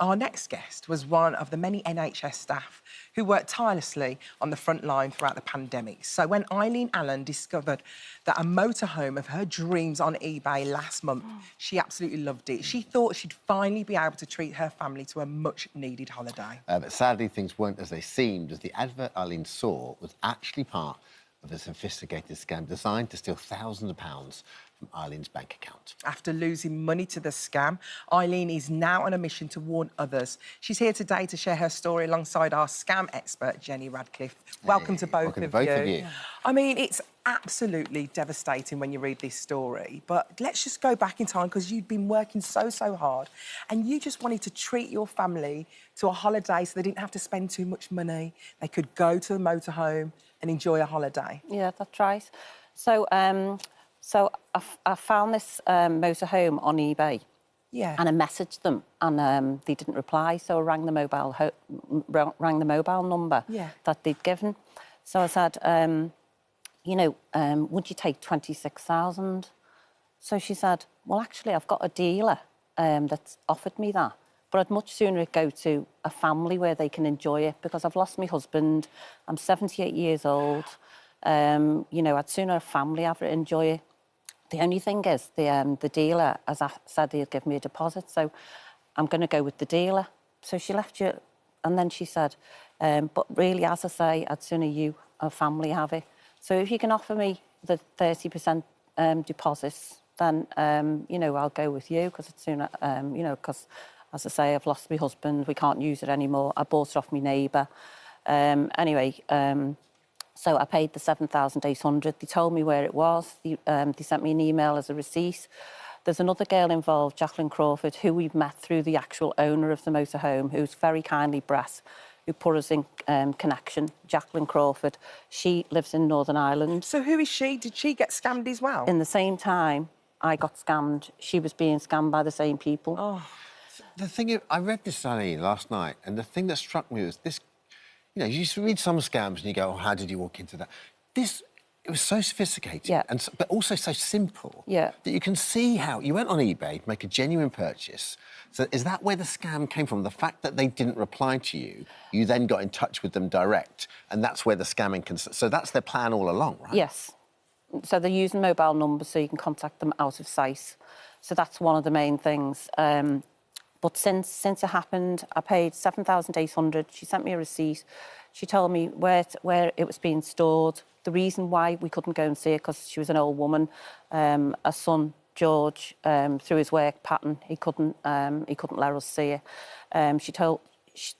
Our next guest was one of the many NHS staff who worked tirelessly on the front line throughout the pandemic. So when Eileen Allen discovered that a motorhome of her dreams on eBay last month, she absolutely loved it. She thought she'd finally be able to treat her family to a much-needed holiday. But sadly, things weren't as they seemed, as the advert Eileen saw was actually part of a sophisticated scam designed to steal thousands of pounds from Eileen's bank account. After losing money to the scam, Eileen is now on a mission to warn others. She's here today to share her story alongside our scam expert, Jenny Radcliffe. Welcome to both of you. I mean, it's absolutely devastating when you read this story, but let's just go back in time because you'd been working so hard and you just wanted to treat your family to a holiday so they didn't have to spend too much money. They could go to a motorhome and enjoy a holiday. Yeah, that's right. So, I found this motorhome on eBay. Yeah. And I messaged them, and they didn't reply. So I rang the mobile number that they'd given. So I said, would you take 26,000? So she said, well, actually, I've got a dealer that's offered me that, but I'd much sooner it go to a family where they can enjoy it because I've lost my husband. I'm 78 years old. I'd sooner a family have it enjoy it. The only thing is, the dealer, as I said, he'd give me a deposit, so I'm going to go with the dealer. So she left you, and then she said, but really, as I say, I'd sooner you, a family, have it. So if you can offer me the 30% deposits, then, I'll go with you, because it's sooner, because, as I say, I've lost my husband, we can't use it anymore. I bought it off my neighbour. So I paid the 7,800. They told me where it was. They sent me an email as a receipt. There's another girl involved, Jacqueline Crawford, who we've met through the actual owner of the motorhome, who's very kindly Brett, who put us in connection. Jacqueline Crawford. She lives in Northern Ireland. So who is she? Did she get scammed as well? In the same time I got scammed, she was being scammed by the same people. Oh. The thing, I read this, Eileen, last night, and the thing that struck me was this. You used to read some scams and you go, oh, how did you walk into that? It was so sophisticated, but also so simple that you can see how you went on eBay to make a genuine purchase. So is that where the scam came from? The fact that they didn't reply to you, you then got in touch with them direct, and that's where the scamming can... So that's their plan all along, right? Yes. So they're using mobile numbers so you can contact them out of sight. So that's one of the main things. But since it happened, I paid 7,800. She sent me a receipt. She told me where it was being stored. The reason why we couldn't go and see it, because she was an old woman. Her son, George, through his work pattern, he couldn't let us see it. She told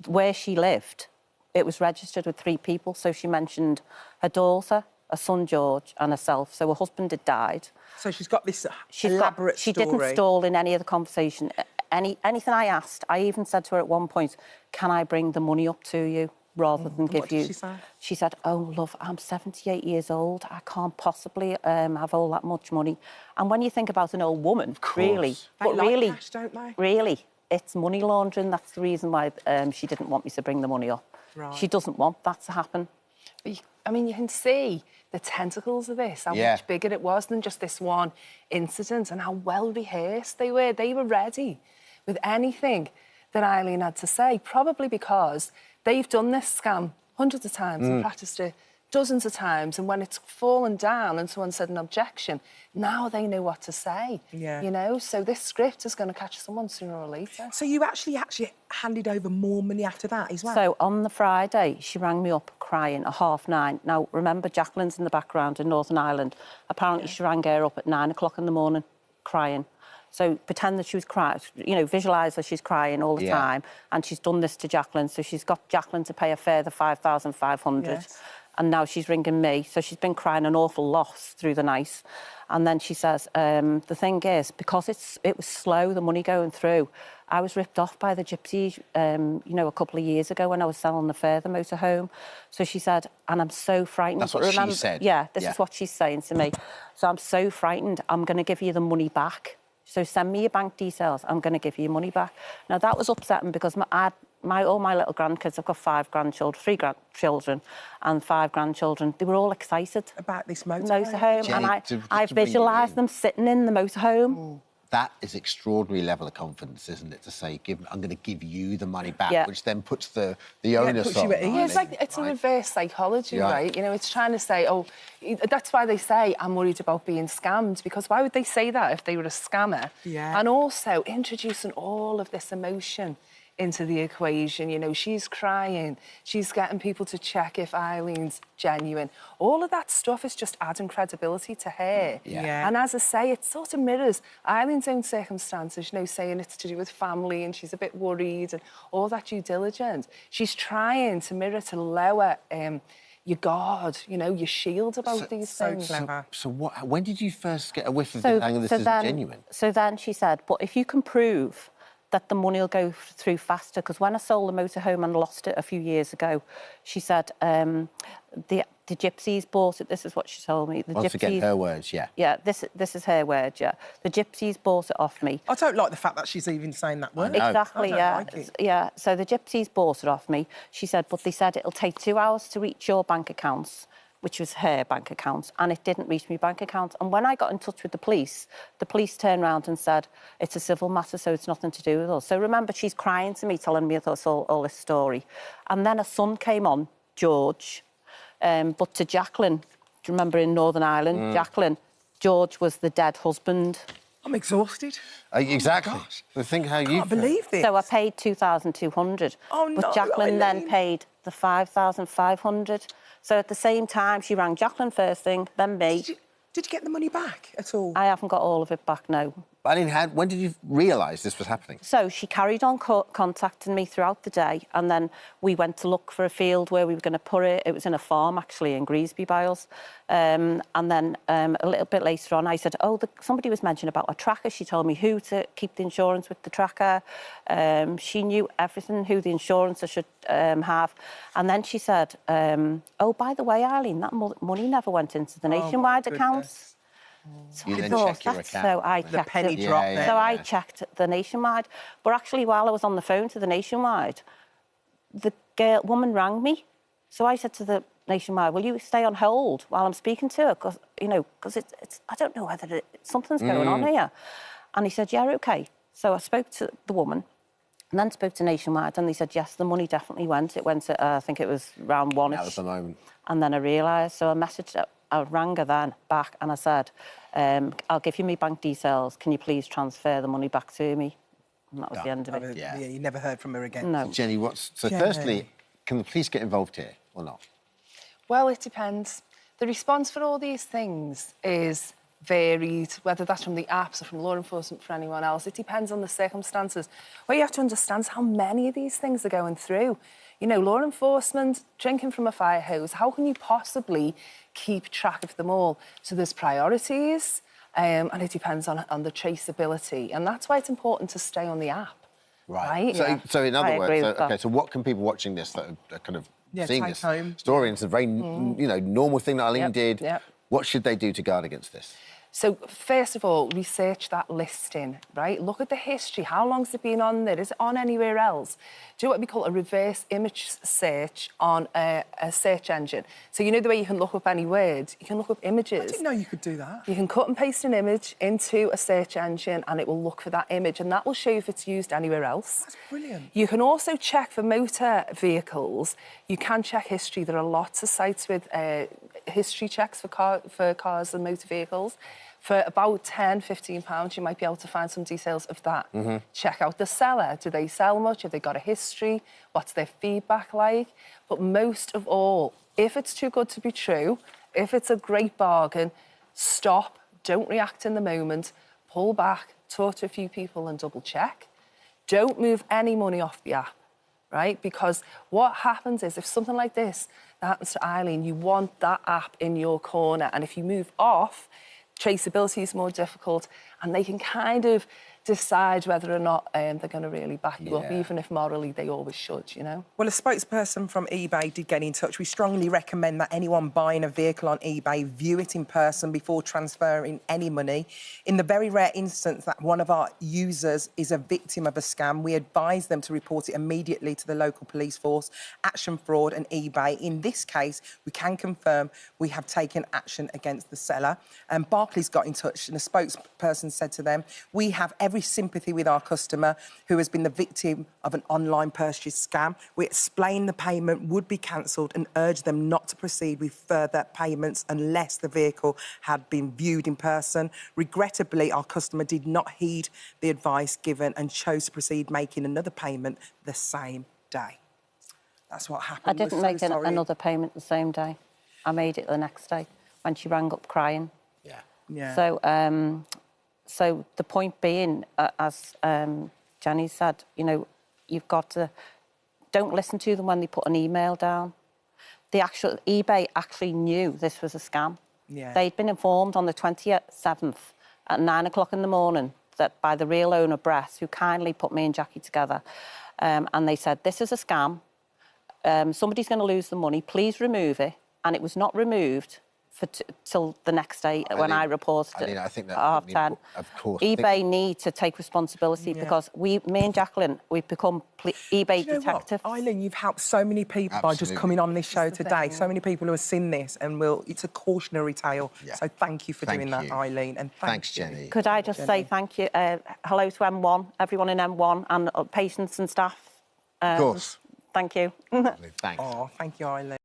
where she lived, it was registered with 3 people. So she mentioned her daughter, her son, George, and herself. So her husband had died. So she's got this elaborate story. She didn't stall in any of the conversation. Anything I asked, I even said to her at one point, can I bring the money up to you rather than give you... What did she say? She said, oh, love, I'm 78 years old. I can't possibly have all that much money. And when you think about an old woman, really... They like cash, don't they? Really, it's money laundering. That's the reason why she didn't want me to bring the money up. Right. She doesn't want that to happen. But you can see the tentacles of this, how much bigger it was than just this one incident, and how well rehearsed they were. They were ready with anything that Eileen had to say, probably because they've done this scam hundreds of times and practiced it dozens of times, and when it's fallen down and someone said an objection, now they know what to say. Yeah. So this script is going to catch someone sooner or later. So you actually handed over more money after that as well? So on the Friday, she rang me up crying at 9:30. Now, remember, Jacqueline's in the background in Northern Ireland. Apparently, she rang her up at 9 o'clock in the morning crying. So pretend that she was crying, visualise that she's crying all the time, and she's done this to Jacqueline. So she's got Jacqueline to pay a further 5,500. Yes. And now she's ringing me. So she's been crying an awful lot through the night. And then she says, the thing is, because it was slow, the money going through, I was ripped off by the gypsies, a couple of years ago when I was selling the further motorhome. So she said, and I'm so frightened. That's what she said? Yeah, this is what she's saying to me. So I'm so frightened, I'm going to give you the money back. So send me your bank details, I'm going to give you your money back. Now, that was upsetting because all my little grandkids, I've got 5 grandchildren, 3 grandchildren and 5 grandchildren, they were all excited. About this motorhome? And I visualised them sitting in the motorhome. that is extraordinary level of confidence, isn't it? To say, I'm going to give you the money back, which then puts the onus on. Yeah, it's a reverse psychology, right? You know, it's trying to say, oh, that's why they say I'm worried about being scammed, because why would they say that if they were a scammer? Yeah. And also introducing all of this emotion into the equation. You know, she's crying, she's getting people to check if Eileen's genuine. All of that stuff is just adding credibility to her. Yeah. And as I say, it sort of mirrors Eileen's own circumstances, you know, saying it's to do with family and she's a bit worried and all that due diligence. She's trying to mirror, to lower your guard, you know, your shield about these things. So what? When did you first get a whiff of this? This is genuine. So then she said, but if you can prove that the money will go through faster, because when I sold the motorhome and lost it a few years ago, she said the gypsies bought it. This is what she told me. Once again, her words, yeah. Yeah, this is her word, yeah. The gypsies bought it off me. I don't like the fact that she's even saying that word. Exactly, yeah. Like it. Yeah, so the gypsies bought it off me. She said, but they said it'll take 2 hours to reach your bank accounts, which was her bank account, and it didn't reach my bank account. And when I got in touch with the police turned around and said, it's a civil matter, so it's nothing to do with us. So remember, she's crying to me, telling me all this story. And then her son came on, George, but to Jacqueline, do you remember in Northern Ireland, Jacqueline, George was the dead husband. I'm exhausted. Exactly. Oh, think how I can't believe this. So I paid 2,200. Oh, no, but Jacqueline then paid the 5,500. So at the same time, she rang Jacqueline first thing, then me. Did you get the money back at all? I haven't got all of it back, no. But I mean, when did you realise this was happening? So she carried on contacting me throughout the day, and then we went to look for a field where we were going to put it. It was in a farm, actually, in Greasby Biles. And then a little bit later on, I said, oh, somebody was mentioning about a tracker. She told me who to keep the insurance with the tracker. She knew everything, who the insurance I should have. And then she said, oh, by the way, Eileen, that money never went into the Nationwide accounts. So you I then thought, check your that's account. so I The checked penny it. drop there. So I checked the Nationwide. But actually, while I was on the phone to the Nationwide, the woman rang me. So I said to the Nationwide, will you stay on hold while I'm speaking to her? Because, you know, it's I don't know whether something's going on here. And he said, yeah, OK. So I spoke to the woman and then spoke to Nationwide, and they said, yes, the money definitely went. It went at, I think it was around 1-ish. That was the moment. And then I realised, so I rang her then back and I said, I'll give you my bank details. Can you please transfer the money back to me? And that was the end of it. Yeah, you never heard from her again. No. So Jenny, firstly, can the police get involved here or not? Well, it depends. The response for all these things is varied, whether that's from the apps or from law enforcement for anyone else. It depends on the circumstances. What you have to understand is how many of these things are going through. You know, law enforcement, drinking from a fire hose, how can you possibly keep track of them all? So there's priorities, and it depends on the traceability. And that's why it's important to stay on the app. Right? So in other words, so what can people watching this that are kind of seeing this story, and it's a very you know, normal thing that Eileen did, what should they do to guard against this? So, first of all, research that listing, right? Look at the history. How long's it been on there? Is it on anywhere else? Do what we call a reverse image search on a search engine. So, you know the way you can look up any word? You can look up images. I didn't know you could do that. You can cut and paste an image into a search engine and it will look for that image, and that will show you if it's used anywhere else. That's brilliant. You can also check for motor vehicles. You can check history. There are lots of sites with history checks for cars and motor vehicles. For about £10–15, you might be able to find some details of that. Check out the seller. Do they sell much? Have they got a history? What's their feedback like? But most of all, if it's too good to be true, if it's a great bargain, stop, don't react in the moment, pull back, talk to a few people and double check. Don't move any money off the app, right? Because what happens is if something like this happens to Eileen, you want that app in your corner. And if you move off, traceability is more difficult, and they can kind of decide whether or not they're going to really back you up, even if morally they always should, you know? Well, a spokesperson from eBay did get in touch. We strongly recommend that anyone buying a vehicle on eBay view it in person before transferring any money. In the very rare instance that one of our users is a victim of a scam, we advise them to report it immediately to the local police force, Action Fraud and eBay. In this case, we can confirm we have taken action against the seller. Barclays got in touch, and a spokesperson and said to them, we have every sympathy with our customer who has been the victim of an online purchase scam. We explained the payment would be cancelled and urged them not to proceed with further payments unless the vehicle had been viewed in person. Regrettably, our customer did not heed the advice given and chose to proceed making another payment the same day. That's what happened. I didn't make another payment the same day. I made it the next day when she rang up crying. Yeah. Yeah. So, so the point being, as Jenny said, you know, you've got to... Don't listen to them when they put an email down. The actual eBay actually knew this was a scam. Yeah. They'd been informed on the 27th at 9 o'clock in the morning that by the real owner, Brett, who kindly put me and Jackie together, and they said, this is a scam. Somebody's going to lose the money. Please remove it. And it was not removed till the next day when I reported it I think that at 10. Of course. eBay need to take responsibility because me and Jacqueline, we've become eBay detectives. Eileen, you've helped so many people by just coming on this show today. So many people who have seen this and it's a cautionary tale. Yeah. So thank you for doing that, Eileen. And thanks, Jenny. Could I just say thank you? Hello to M1, everyone in M1 and patients and staff. Of course. Thank you. Thanks. Oh, thank you, Eileen.